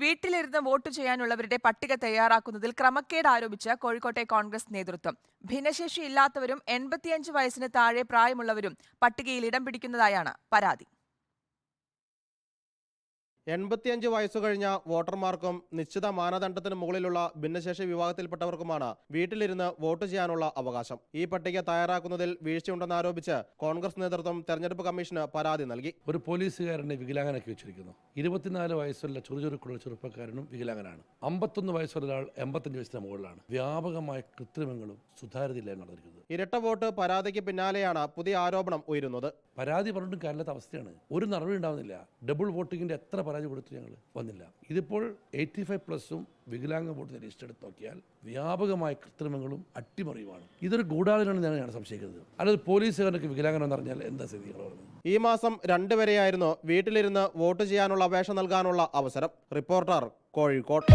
വീട്ടിലിരുന്ന് വോട്ട് ചെയ്യാനുള്ളവരുടെ പട്ടിക തയ്യാറാക്കുന്നതിൽ ക്രമക്കേട് ആരോപിച്ച് കോഴിക്കോട്ടെ കോൺഗ്രസ് നേതൃത്വം. ഭിന്നശേഷി ഇല്ലാത്തവരും 85 വയസ്സിന് താഴെ പ്രായമുള്ളവരും പട്ടികയിൽ ഇടം പിടിക്കുന്നതായാണ് പരാതി. 85 വയസ്സു കഴിഞ്ഞ വോട്ടർമാർക്കും നിശ്ചിത മാനദണ്ഡത്തിന് മുകളിലുള്ള ഭിന്നശേഷി വിഭാഗത്തിൽപ്പെട്ടവർക്കുമാണ് വീട്ടിലിരുന്ന് വോട്ട് ചെയ്യാനുള്ള അവകാശം. ഈ പട്ടിക തയ്യാറാക്കുന്നതിൽ വീഴ്ചയുണ്ടെന്നാരോപിച്ച് കോൺഗ്രസ് നേതൃത്വം തെരഞ്ഞെടുപ്പ് കമ്മീഷന് പരാതി നൽകി. ഒരു പോലീസുകാരനെ വികലാംഗനാക്കി വെച്ചിരിക്കുന്നു. 24 വയസ്സുള്ള ചുറുചുറുക്കുള്ള ചെറുപ്പക്കാരനും വികലാംഗനാണ്. 51 വയസ്സുള്ള ഒരാൾ 85 വയസ്സിന് മുകളിലാണ്. വ്യാപകമായ കൃത്രിമങ്ങളും സുതാര്യതയിലാണ് നടന്നിരിക്കുന്നത്. ഇരട്ട വോട്ട് പരാതിക്ക് പിന്നാലെയാണ് പുതിയ ആരോപണം ഉയരുന്നത്. പരാതി പറഞ്ഞിട്ടും കാര്യമില്ലാത്ത അവസ്ഥയാണ്. ഒരു നടപടി ഉണ്ടാവുന്നില്ല. ഡബിൾ വോട്ടിങ്ങിന്റെ എത്ര പരാതി കൊടുത്തു ഞങ്ങൾ വന്നില്ല. ഇതിപ്പോൾ 85+ വികലാംഗ വോട്ട് ലിസ്റ്റ് എടുത്ത് നോക്കിയാൽ വ്യാപകമായ കൃത്രിമങ്ങളും അട്ടിമറിയുമാണ്. ഇതൊരു ഗൂഢാലോചനയാണ് ഞാൻ സംശയിക്കുന്നത്. അല്ലാതെ പോലീസുകാരനൊക്കെ വികലാംഗനെന്ന് പറഞ്ഞാൽ എന്താ സ്ഥിതി? ഈ മാസം 2 വരെയായിരുന്നു വീട്ടിലിരുന്ന് വോട്ട് ചെയ്യാനുള്ള അപേക്ഷ നൽകാനുള്ള അവസരം. റിപ്പോർട്ടർ, കോഴിക്കോട്.